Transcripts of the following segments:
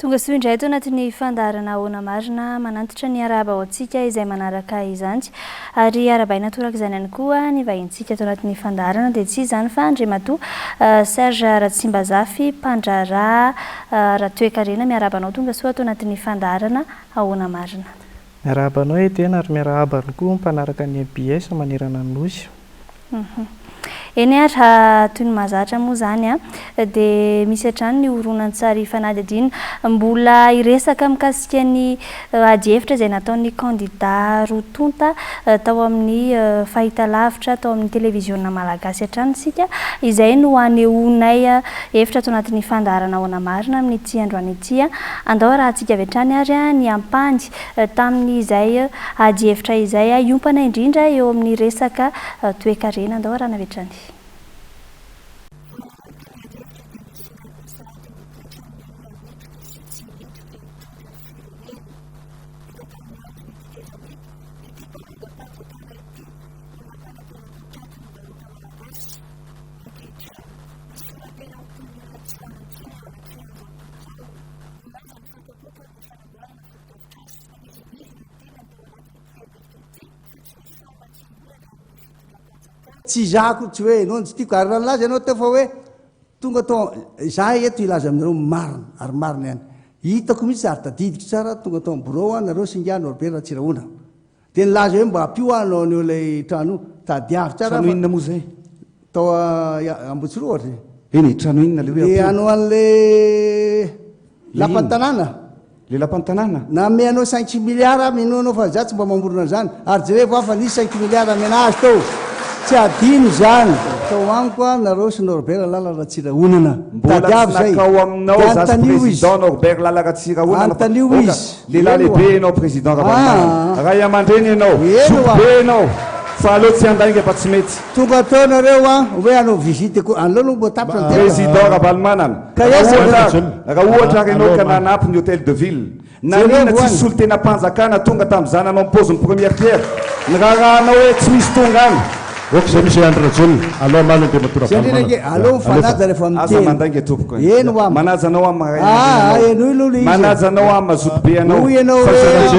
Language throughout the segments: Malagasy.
Tonga soa indray eto anatin'ny fandarana Ahoana Marina manantitra ny araba ao antsika izay manaraka izany ary arabaina toraka izany ihany koa ny vahintsika eto anatin'ny fandarana dia tsy izany fa Andriamatoa Serge Ratsimbazafy mpandraraha Ratoekarena miarabanao tonga soa eto anatin'ny fandarana Ahoana Marina. Miarabanao tena ary miarahaba koa mpanaraka ny MPS manerana ny nosy. Eny ary toy ny mahazatra moa zany dia misy hatrany ny horonan-tsary fanadihadiana mbola iresaka mikasika ny ady hevitra izay nataon'ny kandida rotonta tao amin'ny fahitalavitra tao amin'ny televiziona malagasy hatrany sika izay no anehoanay hevitra tao anatin'ny fandarana Ahoana Marina amin'ny ity androany ity andao raha tsika avy hatrany ary ny ampandy tamin'izay ady hevitra izay iompana indrindra eo amin'ny resaka toe-karena andao raha navy hatrany. Tsy zako tsy hoe no tsy tiako ary raha laza ianao teo fa hoe tonga tao za eto ilaza aminareo marina ary marina ihany hitako mihitsy ary tadidiko tsara tonga tao birao nareo singano Robert Ratsiraona dia nilaza hoe mba apio anao an'io ilay trano tadiavy tsara. Trano inona moa zay? Tao Ambotsiro ohatra. Eny trano inona le hoe? Anao an'le lapan'ny tanàna. Le lapan'ny tanàna? Name anao 5 milliards mino anao fa za tsy mba mamorona zany ary jereva afa nisy 5 milliards amenazy tao. Tsy adino zany tao amiko nareo sy Norbert Lala Ratsiraonana mbola tsy nakao aminao zasy président Norbert Lala Ratsiraonana antanio izy lehilahy lehibe ianao président Ravanana ray aman-dreny ianao sobe ianao fa aleo tsy andainga fa tsy mety tonga atao nareo hoe anao visite ko aleo no mbo tapitra président Ravalomanana raha ohatra ary ianao ka nanampy ny hôtel de ville nanina tsy solo tena mpanjakana tonga tamin'izany anao mipôzy ny première pierre ny rahanao hoe tsy misy tonga any Okej, misy andra zon. Alo malu dia matura. Alo fanada refa aza mandange tompoko. Eno am. Manazanao am. Eno luli. Manazanao am mazobe anao. Fa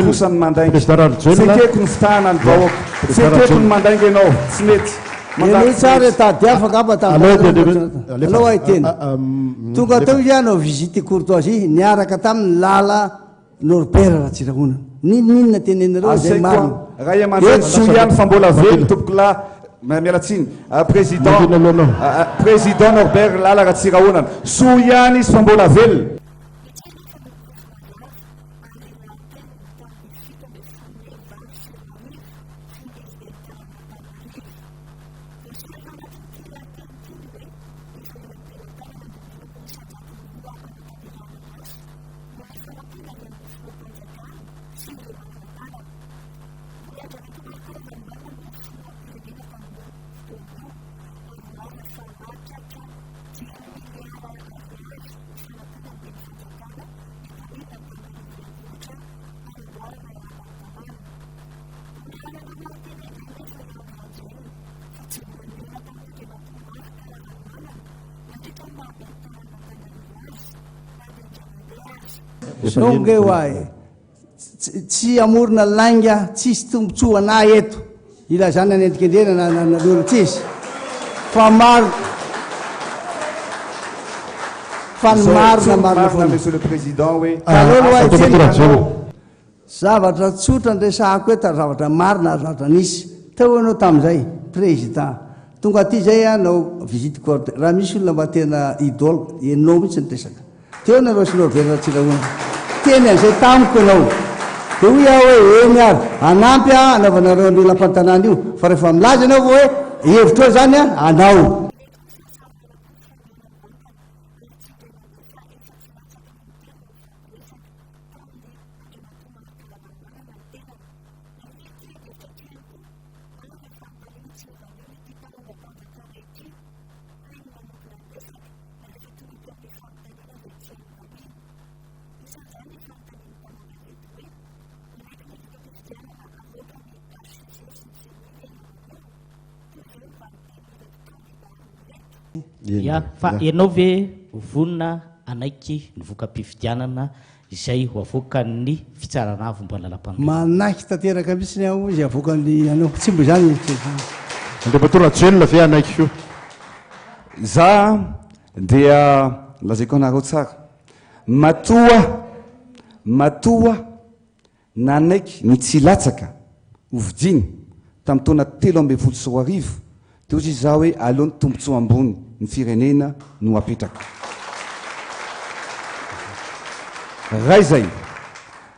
kosa ny mandange. Sekeko ny fitahana ny vahoaka. Sekeko ny mandange anao. Tsy mety. Eno tsara tadiafaka apa tamin'io. Alo ay teny. Tonga tao izy anao visite courtoisie niaraka tamin'ny Lala Norbert Ratsiraona. Ninona tenenareo zay marina. Raha yaman-dreny soiany fa mbola velo tompoko la mialatsiny président Norbert Lala Ratsiraonana soa ihany izy fa mbola velona. Songe wae tsy amorona lainga tsisy tombontsoa ana eto ilazana ny endrikendrena na lolo tsisy fa maro fa marina marina monsieur le président oui zavatra tsotra ndresako eto zavatra marina zavatra nisy teo anao tamin'izay président tonga aty zay anao visite corte raha misy olona mba tena idole enao mihitsy ny resaka teo nareo sy Norbert Ratsiraona teny an'izay tamiko anao dia hoy aho hoe eny ary anampy anaovanareo ny lapantanàna io fa rehefa milaza anao hoe hevitra eo zany anao. Ya, fa ianao ve vonona anaiky ny voka-pifidianana izay ho avoaka ny fitsarana avy lalam-pandroana. Manaiky tanteraka mihitsy aho izy avoakany anao tsy mbo zany. Andriamatoa Rajoelina ve anaiky io? Za dia lazaiko anareo tsara. Matoa nanaiky ny tsy latsaka ovidiny tamin'ny taona 13 dia ozy za hoe aleony tombontsoa ambony ny firenena no apetraka. Ray zay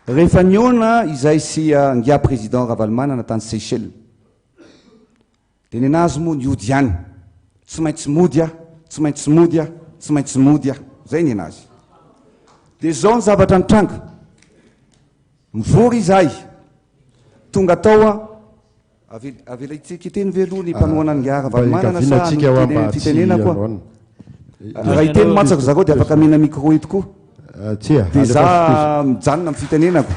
rehefa niona izay sy ngia président Ravalomanana tany Seychelles dia ny anazy moa niody ihany, tsy maintsy mody aho, tsy maintsy mody aho, tsy maintsy mody aho, zay ny anazy. Dia zao ny zavatra nitranga, mivory izahay tonga tao avela itsika iteny veloha ny mpanoana ny ngia Ravalomanana sa ny fitenena koa. Raha iteny matsako zareo dia afaka mihina micro eto koa. Dia za mijanona amin'ny fitenenako.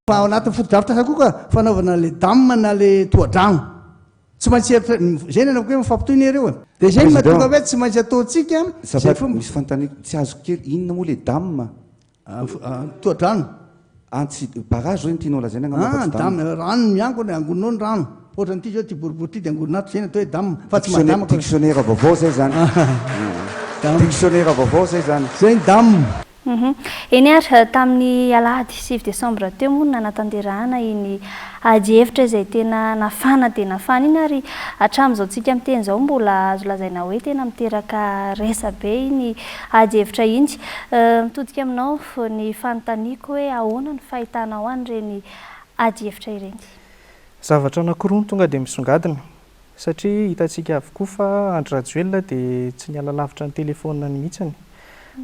Fa ao anatin'ny foto-davitra koa fanaovana le dame na le toadrano tsy maintsy zay ny anako hoe mifampitoy ireo. Dia zay mahatonga hoe tsy maintsy ataontsika misy fanontaniana tsy azo kely inona moa le dame toadrano antsy barazo zay ny tianao lazaina dame rano miangona angononao ny rano ohatrany ity zao ty boribory ty dia angononato zay ny atao hoe dame fa tsy madamako. Dictionnaire vaovao zay zany. Dictionnaire vaovao zay zany. Zay ny dame. Eny ary tamin'ny alahady 7 desambra teo moa nanatanterahana iny ady hevitra izay tena nafana dia nafana iny ary hatramin'izao tsika miteny izao mbola azo lazaina hoe tena miteraka resa be iny ady hevitra iny. Mitodika aminao ny fanontaniako hoe ahoana ny fahitanao an'ireny ady hevitra ireny? Zavatra anankiroa tonga dia misongadina satria hitantsika avokoa fa Andry Rajoelina dia tsy niala lavitra ny telefaonina mihitsiny.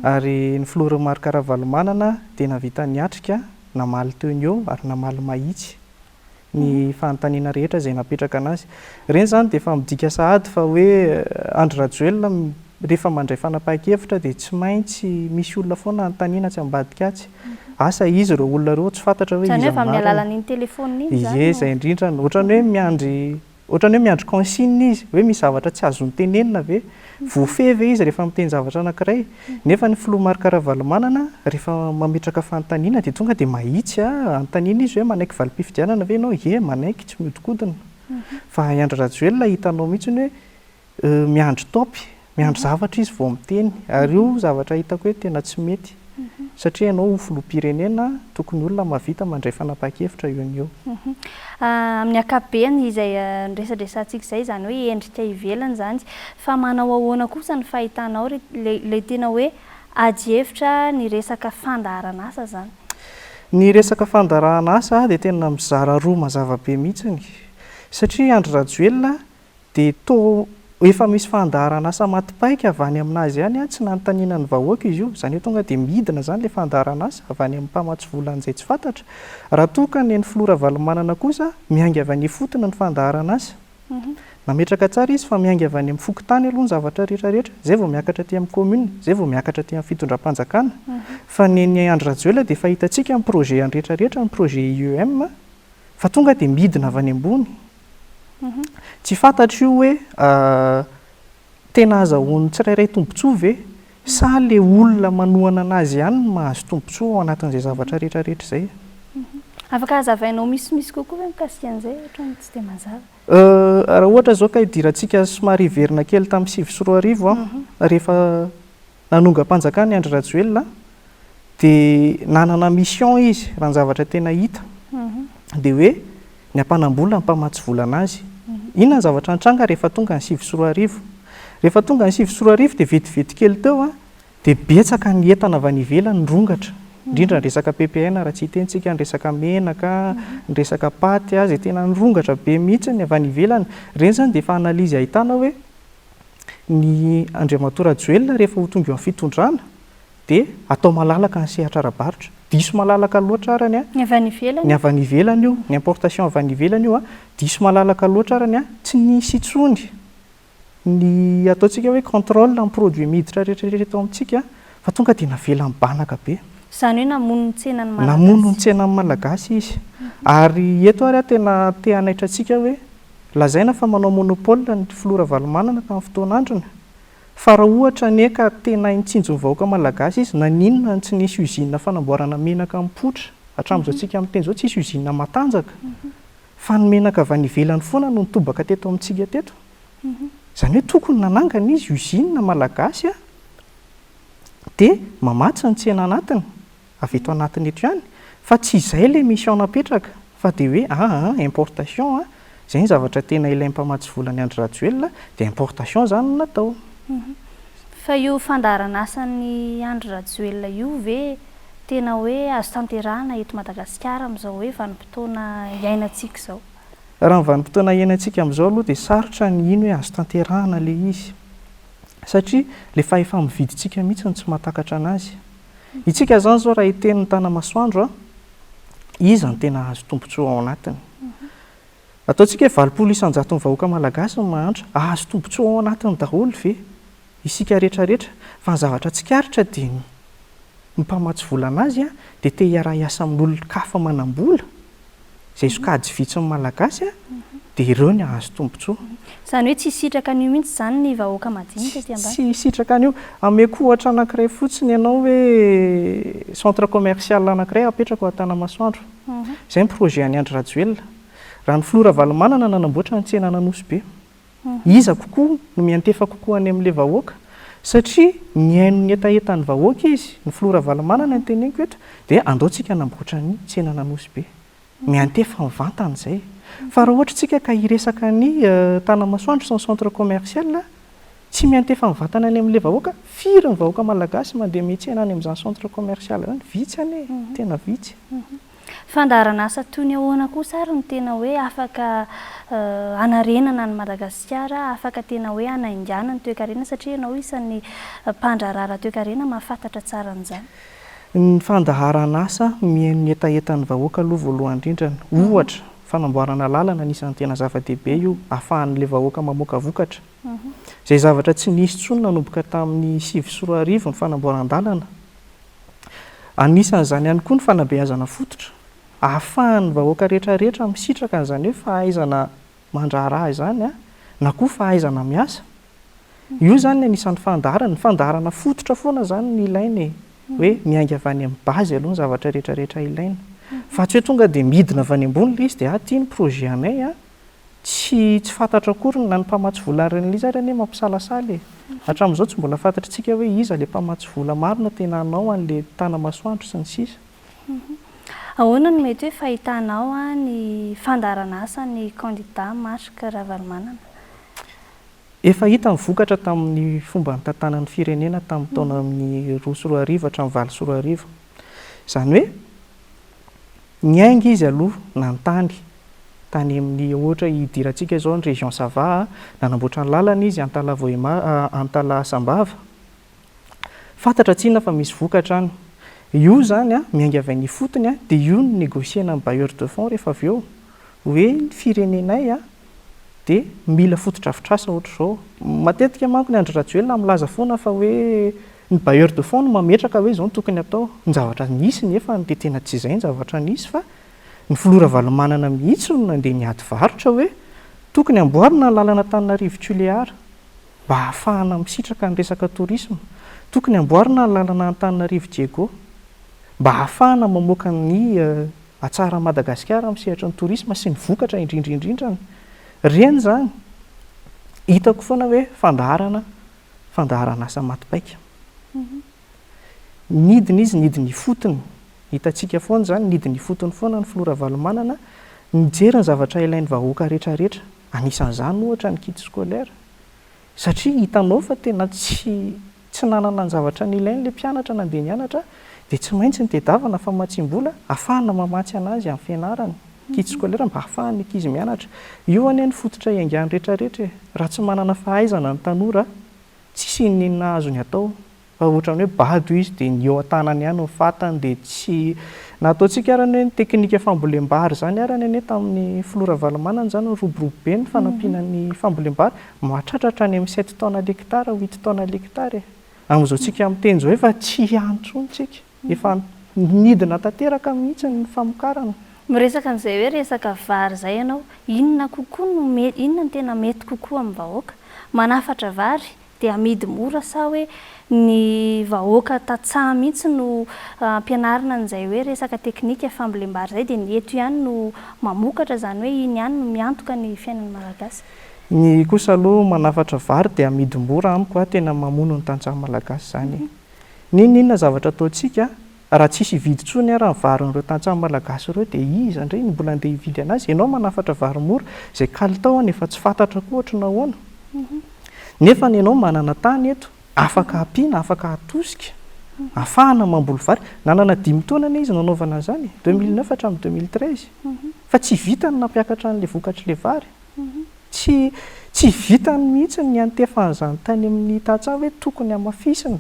Ary ny Flora Marika Ravalomanana dia navita niatrika namaly teo eo ary namaly mahitsy ny fanontaniana rehetra izay napetraka anazy. Ireny zany dia efa midika sahady fa hoe Andry Rajoelina rehefa mandray fanapahan-kevitra dia tsy maintsy misy olona foana anontaniana tsy ambadika atsy. Asa izy ireo olona ireo tsy fantatra hoe izy marina. Zany hoe amin'ny alalan'iny telefaonina iny zany. Izay indrindra ohatrany hoe miandry consigne izy hoe misy zavatra tsy azony tenenina ve voafeve izy rehefa miteny zavatra anankiray. Nefa ny Flora Marika Ravalomanana rehefa mametraka fanontaniana dia tonga dia mahitsy anontaniana izy hoe manaiky valim-pifidianana ve ianao? Ie, manaiky tsy mihodinkodina. Fa Andry Rajoelina hitanao mihitsy hoe miandry taopy, miandry zavatra izy vao miteny ary io zavatra hitako hoe tena tsy mety. Satria ianao filoham-pirenena tokony olona mavita mandray fanapahan-kevitra eo ny eo. Amin'ny ankapobeny izay resadresantsika izay zany hoe endrika ivelany zany fa manao ahoana kosa ny fahitanao le tena hoe ady hevitra ny resaka fandaharana asa zany? Ny resaka fandaharana asa dia tena mizara roa mazava be mihitsiny satria Andry Rajoelina dia efa misy fandaharana asa matipaika avy any aminazy ihany tsy nanontaniana ny vahoaka izy io. Izany hoe tonga dia midina zany le fandaharana asa avy any amin'ny mpamatsy volan'izay tsy fantatra. Raha toa ka ny Flora Ravalomanana kosa miainga avy any fotona ny fandaharana asa. Nametraka tsara izy fa miainga avy any amin'ny fokontany aloha ny zavatra rehetrarehetra, zay vao miakatra aty amin'ny commune, zay vao miakatra aty amin'ny fitondram-panjakana. Fa ny Andry Rajoelina dia fahitantsika amin'ny projet any rehetrarehetra, ny projet IEM fa tonga dia midina avy any ambony. Tsy fantatra io hoe tena azahoany tsirairay tombontsoa ve sa le olona manohana anazy ihany mahazo tombontsoa ao anatin'izay zavatra rehetrarehetra izay. Afaka hazavainao misimisy kokoa hoe mikasika an'izay ohatrany tsy dia mazava? Raha ohatra izao ka hidirantsika somary hiverina kely tamin'ny 7 sy 4 arivo rehefa nanonga-panjakana Andry Rajoelina dia nanana mission izy raha ny zavatra tena hita dia hoe ny ampanam-bola mpamatsy vola anazy. Inona ny zavatra nitranga rehefa tonga ny 7 sy 4 arivo? Rehefa tonga ny 7 sy 4 arivo dia vetivety kely teo dia betsaka ny entana avy any ivelany nyrongatra. Indrindra ny resaka PPN raha tsy hitentsika ny resaka menaka, ny resaka paty izay tena nyrongatra be mihitsy ny avy any ivelany. Ireny zany dia efa analizy ahitana hoe ny andriamatora joelona rehefa ho tonga eo amin'ny fitondrana dia atao malalaka ny sehatra ara-baritra diso malalaka loatra arany ny avy any ivelany ny avy any ivelany io ny importation avy any ivelany io diso malalaka loatra arany tsy nisy intsony ny ataontsika hoe contrôle amin'ny produit miditra rehetrarehetra eto amintsika fa tonga dia navela mibanaka be izany hoe namono ny tsenany malagasy namono ny tsenany malagasy izy ary eto ary tena te hanaitra antsika hoe lazaina fa manao monopole ny flora valomanana tamin'ny fotoan'androny fa raha ohatra neka tena intsinjo ny vahoaka malagasy izy na ninona tsy nisy usine fanamboarana menaka mipotra hatramin'izao tsika amin'ny teny izao tsisy usine matanjaka fa ny menaka avy any ivelany foana no nitobaka teto amintsika teto izany hoe tokony nanangana izy usine malagasy dia mamatsy ny tsena anatiny avy eto anatiny eto ihany fa tsy izay ilay mission napetraka fa dia hoe importation izay ny zavatra tena ilay mpamatsy vola ny Andry Rajoelina dia importation izany no natao fa io fandaharana asan'ny Andry Rajoelina io ve tena hoe azo tanterahana eto Madagasikara amin'izao hoe vanim-potoana iainantsika izao raha ny vanim-potoana iainantsika amin'izao aloha dia sarotra ny ino hoe azo tanterahana ilay izy satria ilay efa mividintsika mihitsy tsy mahatakatra anazy itsika izany izao raha hitenin'ny tanamasoandro izy ny tena azo tombontsoa ao anatiny ataontsika hoe 80 isan-jato ny vahoaka malagasy no mahantra azo tombontsoa ao anatiny daholo ve isika rehetrarehetra fa ny zavatra tsikaritra dia ny mpamatsy vola anazy dia te hiara hiasa amin'olon-kafa manam-bola izay sokajy vitsiny malagasy dia ireo ny azo tombontsoa izany hoe tsy sitraka an'io mihitsy izany ny vahoaka madinika aty ambany tsy sitraka an'io ameko ohatra anankiray fotsiny ianao hoe centre commercial anankiray apetraka ao Tanamasoandro izay ny projet any Andry Rajoelina raha ny flora valomanana nanamboatra ny tsena Nanosy iza kokoa no miantefa kokoa any amin'ilay vahoaka satria ny haino ny etaetany vahoaka izy ny flora valomanana ny teneniko eto dia andaontsika namboatra ny tsena Nanosy miantefa mivantana izay fa raha ohatra tsika ka hiresaka ny Tanamasoandro sy ny centre commercial tsy miantefa mivantana any amin'ilay vahoaka firy ny vahoaka malagasy mandeha mihitsena any amin'izany centre commercial izany vitsy anie tena vitsy fandaharana asa toy ny ahoana kosa ary ny tena hoe afaka anarenana ny Madagasikara afaka tena hoe anaingiana ny toe-karena satria ianao isan'ny mpandrarara toe-karena mahafantatra tsara an'izany ny fandaharana asa mihaino ny etaetan'ny vahoaka aloha voalohany indrindrany ohatra fanamboarana lalana anisan'ny tena zava-dehibe io ahafahan'ilay vahoaka mamoaka vokatra izay zavatra tsy nisy intsony nanomboka tamin'ny 2010 ny fanamboaran-dalana anisan'izany ihany koa ny fanabeazana fototra ahafahan'ny vahoaka rehetrarehetra misitraka an'izany hoe fahaizana mandraharaha izany na koa fahaizana miasa io zany ny anisan'ny fandaharana ny fandaharana fototra foana izany ny ilainy hoe miainga avy any amin'ny bazy aloha ny zavatra rehetrarehetra ilaina fa tsy hoe tonga dia midina avy any ambony ilay izy dia ity ny projet anay tsy fantatra akory na ny mpamatsy vola ren'ilay izy ary anie mampisalasaly hatramin'izao tsy mbola fantatritsika hoe iza ilay mpamatsy vola marina tena anao an'ilay Tanamasoandro sy ny sisa ahoana no mety hoe fahitanao ny fandaharana asa ny candidat Marika Ravalomanana efa hita mivokatra tamin'ny fomba nitantanan'ny firenena tamin'ny taona amin'ny 2010 hatramin'ny 2020 izany hoe niainga izy aloha nantany tany amin'ny ohatra hidirantsika izao ny région Sava nanamboatra ny lalana izy Antala Sambava fantatra tsinona fa misy vokatra any io zany miainga avy ny fotony dia io ny négociena amin'ny bailleur de fonds rehefa avy eo hoe ny firenenay dia mila fototra-afitrasa ohatra izao matetika manko ny Andry Rajoelina milaza foana fa hoe ny bailleur de fonds no mametraka hoe izao no tokony atao ny zavatra nisy nefa dia tena tsy izay ny zavatra nisy fa ny flora valomanana mihitsy no nandeha niady varotra hoe tokony amboarina ny lalana Antananarivo Toliara mba ahafahana misitraka ny resaka tourisme tokony amboarina ny lalana Antananarivo Diego mba ahafahana mamoaka ny atsara Madagasikara amin'ny sehatra ny tourisme sy ny vokatra indrindraindrindrany reny zany hitako foana hoe fandaharana asa matipaika nidiny izy nidiny fotony hitantsika foana zany nidiny fotony foana ny flora valomanana nijery ny zavatra ilain'ny vahoaka rehetrarehetra anisan'izany ohatra ny kit scolaire satria hitanao fa tena tsy nanana ny zavatra ny ilain'ilay mpianatra nandeha nianatra dia tsy maintsy ny tedavana famatsim-bola ahafahana mamatsy anazy amin'ny fianarany kit scolaire mba ahafahany ankizy mianatra io anie ny fototra iaingany rehetrarehetra raha tsy manana fahaizana ny tanora tsisy ninona azony atao fa ohatrany hoe bado izy dia ny eo an-tanany ihany no fatany dia tsy nataontsika arany hoe ny teknika fambolem-bary zany arany ane tamin'ny flora valamanana zany roborobeny fanampiana ny fambolem-bary mahatratratra any amin'ny 7 taona l'hectare 8 taona l'hectare amin'izao tsika amin'ny teny zao efa tsy antsony tsika efa nidina tanteraka mihitsy ny famokarana. Miresaka amin'izay hoe resaka vary zay ianao, inona kokoa no inona no tena mety kokoa amin'ny vahoaka? Manafatra vary dia amidy mora sa hoe ny vahoaka tatsaha mihitsy no ampianarina an'izay hoe resaka teknika fambolem-bary zay dia ny eto ihany no mamokatra zany hoe iny ihany no miantoka ny fiainan'ny malagasy? Ny kosa aloha manafatra vary dia amidy mora amiko tena mamono ny tantsaha malagasy zany. Ninona zavatra ataontsika raha tsisy vidy tsony ara ny varin'ireo tantsaha malagasy ireo dia iza indray ny mbola andeha hividy anazy? Ianao manafatra vary mora izay kalitaony efa tsy fantatra koa ohatry nahoana. Nefa ianao manana tany eto afaka ampiana, afaka atosika, afahana mamboly vary. Nanana 5 taona izy nanaovana izany 2009 hatramin'ny 2013 fa tsy vitany nampiakatra an'ilay vokatry ilay vary. Tsy vitany mihitsy ny antefan''izany tany amin'ny tantsaha hoe tokony hamafisina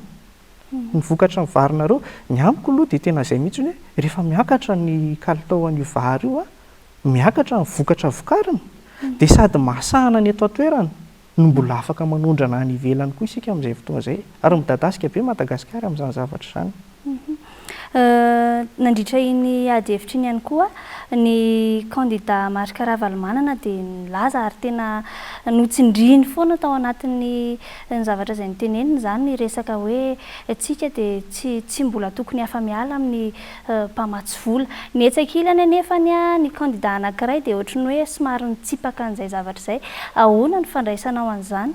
ny vokatra ny varinareo. Ny amiko aloha dia tena izay mihitsy hoe rehefa miakatra ny kalitao an'io vary io miakatra ny vokatra vokarina dia sady mahasahana ny eto an-toerana no mbola afaka manondrana any ivelany koa isika amin'izay fotoana izay ary midadasika be Madagasikara amin'izany zavatra izany. Nandritra iny ady hevitra iny ihany koa ny candidat marika Ravalomanana dia nilaza ary tena notsindriny foana tao anatin'ny zavatra izay niteneniny zany ny resaka hoe tsika dia tsy mbola tokony hafa-miala amin'ny mpamatsy vola. Ny etsakilany anefa ny candidat anankiray dia ohatrany hoe somary nitsipaka an'izay zavatra izay. Ahoana ny fandraisanao an'izany?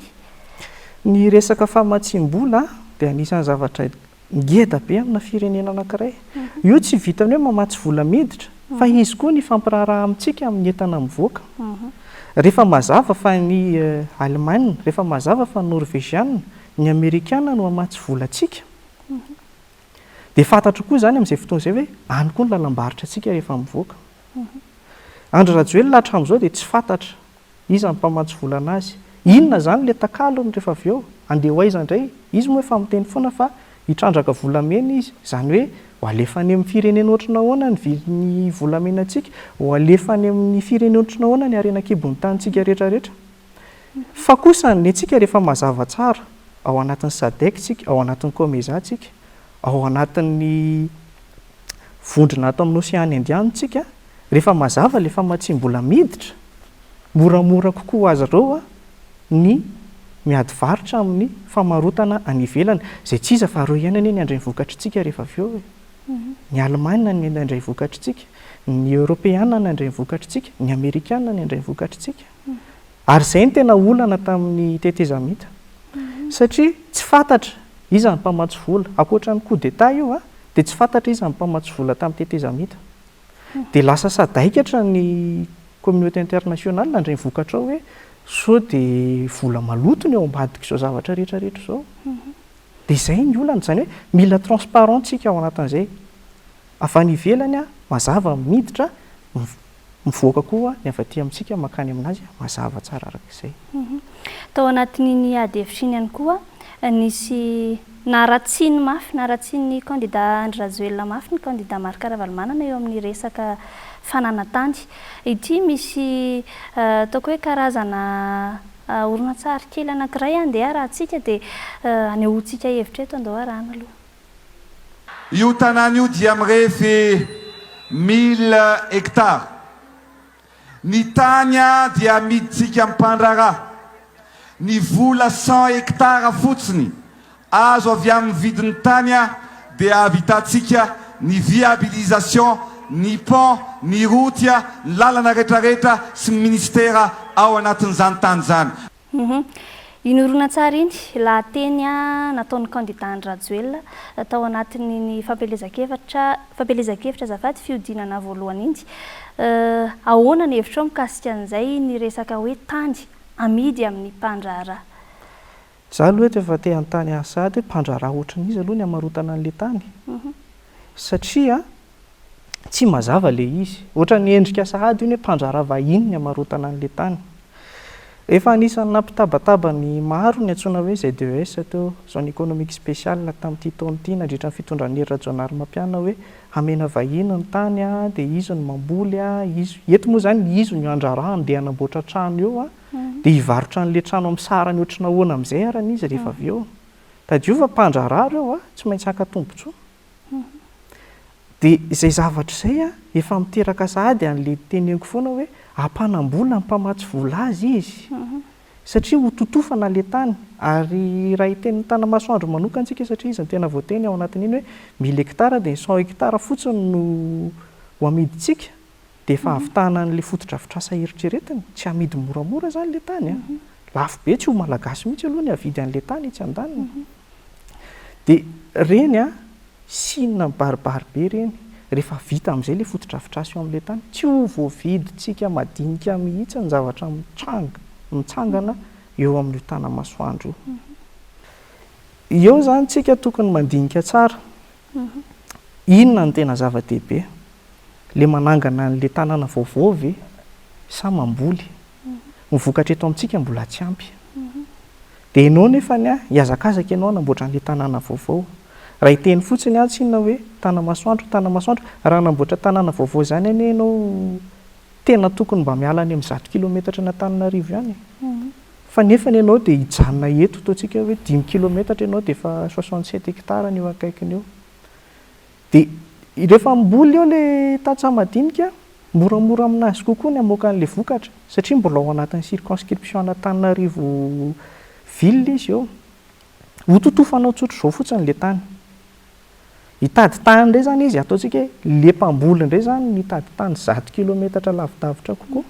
Ny resaka famatsim-bola dia anisan'ny zavatra ngeda be amina firenena anankiray. Io tsy vitany hoe mamatsy vola miditra fa izy koa ny fampiraharaha amintsika amin'ny entana mivoaka. Rehefa mazava fa ny Allemagne, rehefa mazava fa ny Norvégiana, ny Amerikana no mamatsy volantsika. Dia fantatra koa zany amin'izay fotoana izay hoe any koa ny lalam-baritra antsika rehefa mivoaka. Andry Rajoelina hatramin'izao dia tsy fantatra iza ny mpamatsy vola anazy. Inona zany ilay takalony rehefa avy eo? Andeha ho aiza indray? Izy moa efa miteny foana fa hitrandraka volamena izy, zany hoe ho alefa any amin'ny firenena ohatrana ahoana ny volamena antsika, ho alefa any amin'ny firenena ohatrana ahoana ny harenakibon'ny tanintsika rehetrarehetra. Fa kosa ny antsika rehefa mazava tsara ao anatin'ny SADC tsika, ao anatin'ny COMESA tsika, ao anatin'ny vondrona ato amin'ny Océan Indiana tsika, rehefa mazava ilay famatsim-bola miditra, moramora kokoa azy ireo ny miady varitra amin'ny famarotana any ivelany izay tsy iza fa ireo ihany anie ny andray vokatritsika rehefa avy eo. Ny Allemagne ny andray vokatritsika, ny Européana ny andray vokatritsika, ny Amerikana ny andray vokatritsika. Ary izay ny tena olana tamin'ny tetezamita satria tsy fantatra iza ny mpamatsy vola. Ankoatran'ny coup d'état io dia tsy fantatra iza ny mpamatsy vola tamin'ny tetezamita. Dia lasa sadaikatra ny communauté internationale andray vokatra ao hoe sao dia vola maloto ny eo ambadika izao zavatra rehetrarehetra izao. Dia izay ny olana izany hoe mila transparent tsika ao anatin'izay. Avy any ivelany mazava miditra, mivoaka koa ny avy aty amintsika makany aminazy mazava tsara arak'izay. Tao anatin'iny ady hevitra iny ihany koa nisy naratsiny mafy, naratsiny candidat Andry Rajoelina mafy ny candidat marika Ravalomanana eo amin'ny resaka fananantany. Ity misy ataoko hoe karazana oronan-tsary kely anankiray andeha raha tsika dia anehoantsika hevitra eto andao arahana aloha. Io tanàna io dia mirefy 1000 hectares. Ny tany dia amiditsika ampandraraha. Ny vola 100 hectares fotsiny azo avy amin'ny vidin'ny tany dia avitantsika ny viabilisation, ny pont, ny route, ny lalana rehetrarehetra sy ny ministera ao anatin'izany tany zany. Iny oronan-tsary iny lahateny nataon'ny candidat Andry Rajoelina tao anatin'ny fampelezan-kevitra azafady fihodinana voalohany iny. Ahoana ny hevitra mikasika an'izay ny resaka hoe tany amidy amin'ny mpandraharaha? Za aloha eto efa te an-tany sady mpandraharaha ohatran'izy aloha ny hamarotana an'ilay tany. Satria tsy mazava ilay izy. Ohatra ny endrika sahady io hoe mpandraharaha vahiny ny hamarotana an'ilay tany. efa anisan'ny nampitabataba ny maro ny antsoina hoe ZES teo zone économique spéciale tamin'ity taona ity nandritra ny fitondran'ny herin'ny régional mampiana hoe hamena vahiny ny tany a dia izy ny mamboly a eto moa zany izy ny andrarahany dia hanamboatra trano eo a dia hivarotra n'le trano amin'ny sarany ohatrana ahoana amin'izay arany izy rehefa avy eo tadiova mpandrarah reo a tsy maintsy haka-tombotsoa dia izay zavatra izay a efa miteraka sahady an'le teneniko foana hoe ampanam-bola ny mpamatsy vola azy izy satria ho totofana le tany ary raha iten'ny tanamasoandro manokantsika satria izy ny tena voateny ao anatin'iny hoe 1000 hektara dia 100 hektara fotsiny no ho amiditsika dia efa havitana n'le fotodrafitrasa eritreretiny tsy amidy moramora zany le tany a lafo be tsy ho malagasy mihitsy aloha ny avidy an'le tany itsy andaniny dia reny a sinina mibaribary be reny rehefa vita amin'izay le fotodrafitrasa eo amin'le tany tsy ho voavidintsika madinika mihitsy ny zavatra mitsangana eo amin'io tanamasoandro io eo zany tsika tokony mandinika tsara inona ny tena zava-dehibe le manangana n'le tanàna vaovao ve sa mamboly mivokatra eto amintsika mbola tsy ampy dia ianao nefany a hiazakazaka ianao namboatra n'le tanàna vaovao raha iteny fotsiny a tsy inona hoe tanamasoandro raha namboatra tanàna vaovao zany anie ianao tena tokony mba miala any amin'ny 100 kilometatra na Antananarivo ihany fa nefany ianao dia hijanona eto ataontsika hoe 10 kilometatra ianao dia efa 67 hektara eo akaikiny eo dia rehefa mboly eo le tatsa madinika moramora aminazy kokoa ny amoaka an'le vokatra satria mbola ao anatin'ny circonscription na Antananarivo ville izy eo ho totofanao tsotro izao fotsiny le tany hitady tany indray zany izy ataontsika hoe le mpamboly indray zany mitady tany 100 kilometatra lavidavitra kokoa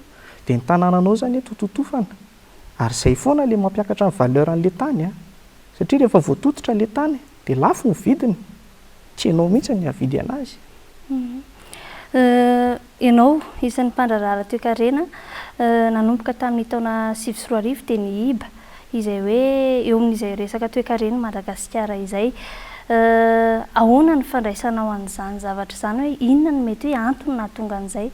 dia ny tanànanao zany eto totofana ary izay foana le mampiakatra ny valeur an'le tany a satria rehefa voatototra le tany dia lafo ny vidiny tsy ianao mihitsy ny havidy anazy ianao isan'ny mpandrarara toe-karena nanomboka tamin'ny taona 2024 dia ny iba izay hoe eo amin'izay resaka toe-karena Madagasikara izay ahoana ny fandraisanao an'izany zavatra izany hoe inona ny mety hoe antony nahatonga an'izay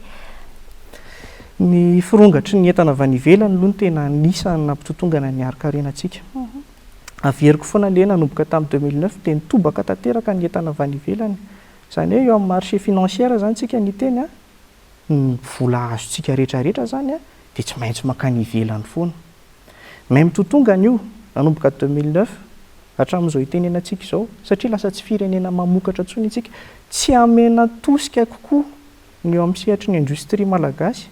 ny firongatry ny entana avy any ivelany aloha ny tena anisany nampitotongana ny ari-karenantsika averiko foana le nanomboka tamin'ny 2009 dia nitobaka tanteraka ny entana avy any ivelany izany hoe eo amin'ny marché financière zany tsika ny teny a ny vola azontsika rehetrarehetra zany a dia tsy maintsy makany ivelany foana mahay mitotongana io nanomboka 2009 hatramin'izao itenenantsika izao satria lasa tsy firenena mamokatra ntsony itsika tsy amena tosika kokoa ny eo amin'ny sehatry ny indostria malagasy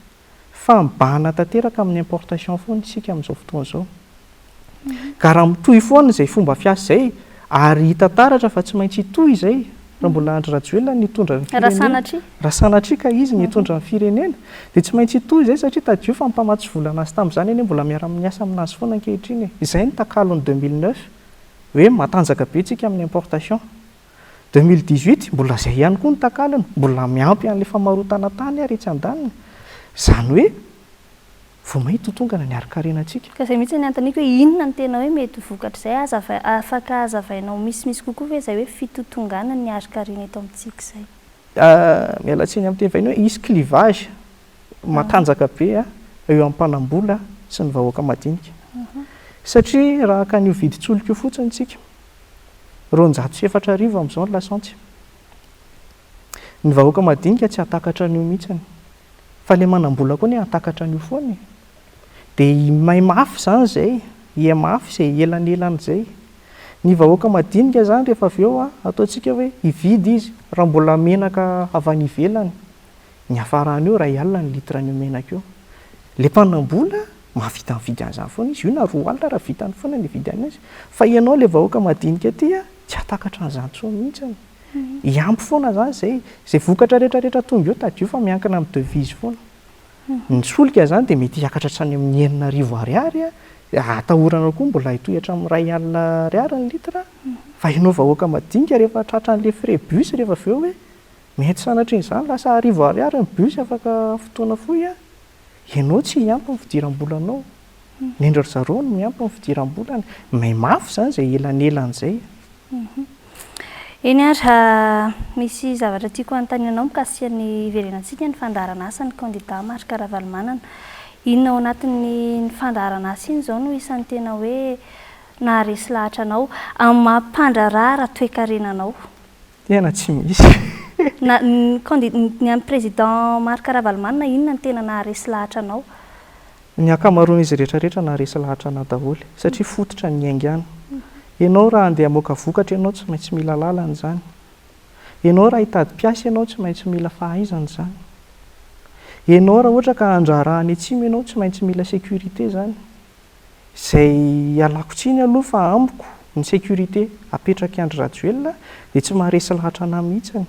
fa mibahana tanteraka amin'ny importation foana isika amin'izao fotoana izao ka raha mitohy foana izay fomba fiasa izay ary hita taratra fa tsy maintsy hitohy izay raha mbola Andry Rajoelina nitondra ny firenena raha sanatria ka izy nitondra ny firenena dia tsy maintsy hitohy izay satria tadio fa mpamatsy vola anazy tamin'izany anie mbola miara-miasa aminazy foana ankehitriny izay ny takalony 2009 hoe matanjaka be tsika amin'ny importation 2018 mbola izay ihany koa ny takalony mbola miampy an'ilay famarotana tany ary etsy andaniny izany hoe vao mahitotongana ny ari-karenantsika ka izay mihitsy ny antoniko hoe inona ny tena hoe mety vokatra izay afaka hazavainao misimisy kokoa ve izay hoe fitotongana ny ari-karena eto amintsika izay miala tsiny amin'ny teny vahiny hoe isy clivage matanjaka be eo amin'ny mpanambola sy ny vahoaka madinika satria raha ka nio vidintsoloka io fotsiny tsika 270 amin'izao ny lasantsy ny vahoaka madinika tsy hatakatra an'io mihitsiny fa le manambola koa ny hatakatra an'io foana dia may mafy zany izay mafy izay elanelany izay ny vahoaka madinika zany rehefa avy eo ataontsika hoe hividy izy raha mbola menaka avy any ivelany ny hafarany eo 2 alina ny litra ny menaka eo le mpanambola mahavita mividy an'izany foana izy io na 2 alina raha vitany foana ny vidy anazy fa ianao le vahoaka madinika aty tsy hatakatra an'izany tsony mihitsy hiampy foana zany izay vokatra rehetrarehetra tonga eo tadio fa miankina amin'ny devise foana ny solika zany dia mety hiakatra hatrany amin'ny 9,000 ariary atahorana koa mbola hitohy hatramin'ny 2 alina ariary ny litra fa ianao vahoaka madinika rehefa tratran'le frais bus rehefa avy eo hoe mety sanatr'izany lasa 10,000 ariary ny bus afaka fotoana fohy ianao tsy hiampy ny fidiram-bolanao nendra ry zareo no miampy ny fidiram-bolany may mafy zany izay elanelan'izay eny ary misy zavatra tiako anontaninanao mikasika ny iverenantsika ny fandaharana asa ny candidat Marika Ravalomanana inona ao anatin'ny fandaharana asa iny zao no isan'ny tena hoe naharesy lahatra anao amin'ny mampandrarara toe-karenanao? Tena tsy misy. Ny amin'ny président Marc Ravalomanina inona ny tena naharesy lahatra anao? Ny ankamaroan'izy rehetrarehetra naharesy lahatra anao daholo satria fototra ny aingana. Ianao raha andeha hamoaka vokatra ianao tsy maintsy mila lalana izany. Ianao raha hitady mpiasa ianao tsy maintsy mila fahaizana izany. Ianao raha ohatra ka handraraha any atsimo ianao tsy maintsy mila sécurité izany. Izay alako tsiny aloha fa amiko ny sécurité apetraka Andry Rajoelina dia tsy maharesy lahatra anahy mihitsiny.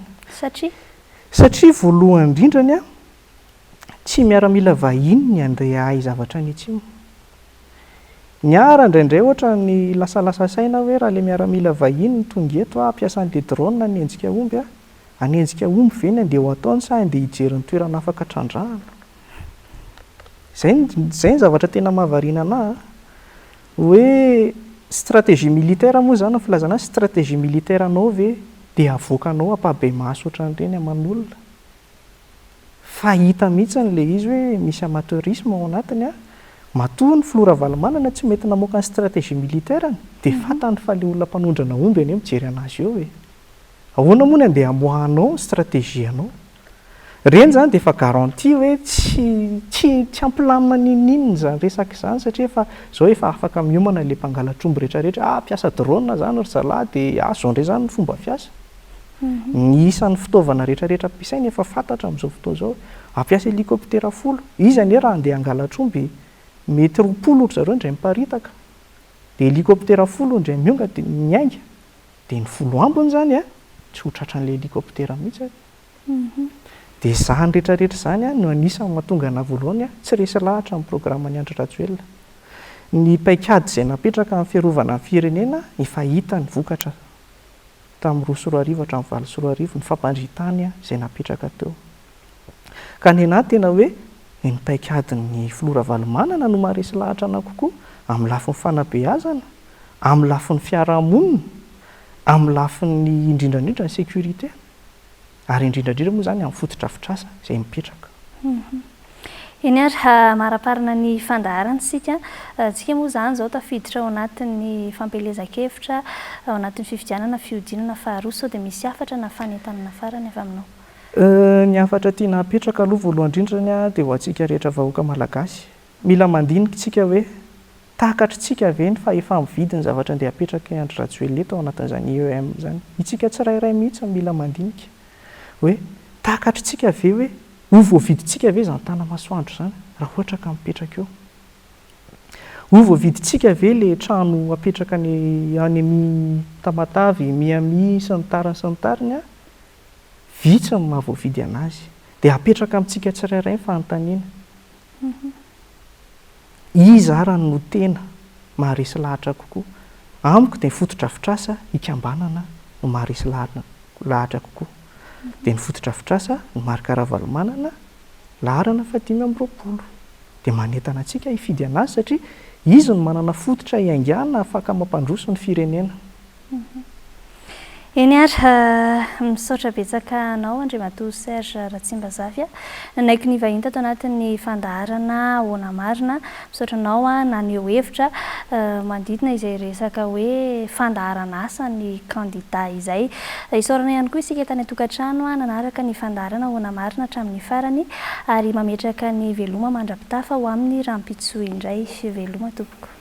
Satria voalohany indrindrany tsy miara-mila vahiny ny andeha ahay zavatra any atsimo. Ny ara indraindray ohatra ny lasalasa saina hoe raha ilay miara-mila vahiny ny tonga eto ampiasa an'ilay drone hanenjika omby hanenjika omby ve ny andeha ho ataony sa andeha hijery ny toerana afaka trandrahana. Izay ny zavatra tena mahavariana anahy hoe stratégie militaire moa izany ny filazana stratégie militaire anao ve dia avoakanao ampabe maso ohatran'ireny aman'olona. Fa hita mihitsy n'ilay izy hoe misy amateurisme ao anatiny matoa ny filoha Ravalomanana tsy mety namoaka ny stratégie militaire dia fantany fa ilay olona mpanondrana omby any mijery anazy eo e. Ahoana moa ny andeha hamoahanao ny stratégie anao? Reny izany dia efa garantie hoe tsy ampilamina ninnininy izany resaka izany satria izao efa afaka miomana ilay mpangalatra omby rehetrarehetra piasa drone izany ry zalahy dia zao indray izany ny fomba fiasa. Ny isan'ny fitaovana rehetrarehetra ampiasaina efa fantatra amin'izao fotoana izao. Ampiasa helikoptera 10. Izy anie raha andeha hangalatra omby mety 20 ohatra zareo indray miparitaka. Dia helikoptera 10 indray mionga dia miainga. Dia ny 10 ambiny izany tsy ho tratran'ilay helikoptera mihitsy. Dia izany rehetrarehetra izany no anisany mahatonga anahy voalohany tsy resy lahatra amin'ny programan'i Andry Rajoelina. Ny paikady izay napetraka amin'ny fiarovana ny firenena efa hita ny vokatra tamin'ny 2 sy 4 hatramin'ny 5 sy 4 ny fampandritany izay napetraka teo. Ka ny anahy tena hoe ny paikadin'ny filoha Ravalomanana no maharesy lahatra anahy kokoa amin'ny lafin'ny fanabeazana, amin'ny lafin'ny fiarahamonina, amin'ny lafin'ny indrindrandrindra ny sécurité ary indrindrandrindra moa izany amin'ny fototra-fitrasa izay mipetraka. Eny ary maraparina ny fandaharana isika moa izany izao tafiditra ao anatin'ny fampelezan-kevitra ao anatin'ny fifidianana fihodinana faharoa sao dia misy hafatra na fanentanana farany avy aminao? Ny hafatra tiana hapetraka aloha voalohany indrindrany dia ho antsika rehetra vahoaka malagasy. Mila mandinika isika hoe takatritsika ve fa efa mividy ny zavatra andeha hapetraka Andry Rajoelina eto ao anatin'izany EEM izany. Itsika tsirairay mihitsy mila mandinika hoe takatritsika ve hoe ho voavidintsika ve izany tanamasoandro izany raha ohatra ka mipetraka eo. Ho voavidintsika ve ilay trano apetraka any amin'ny Tamatavy, Miami sy ny tariny vitsy ny mahavoavidy anazy dia apetraka amintsika tsirairay ny fanontaniana. Iza ary no tena maharesy lahatra kokoa? Amiko dia ny fototra-fitrasa hikambanana no maharesy lahatra kokoa. Dia ny fototra-fitrasa ny Marc Ravalomanana laharana 520 dia manentana antsika hifidy anazy satria izy no manana fototra iaingana afaka mampandroso ny firenena. Eny ary misaotra betsaka anao Andriamatoa Serge Ratsimbazavy nanaiky ny vahiny tato anatin'ny fandaharana Ahoana Marina. Misaotra anao naneho hevitra manodidina izay resaka hoe fandaharana asa ny kandida izay. Isaorana ihany koa isika tany an-tokantrano nanaraka ny fandaharana Ahoana Marina hatramin'ny farany ary mametraka ny veloma mandrapitafa ho amin'ny rahampitsoa indray. Veloma tompoko.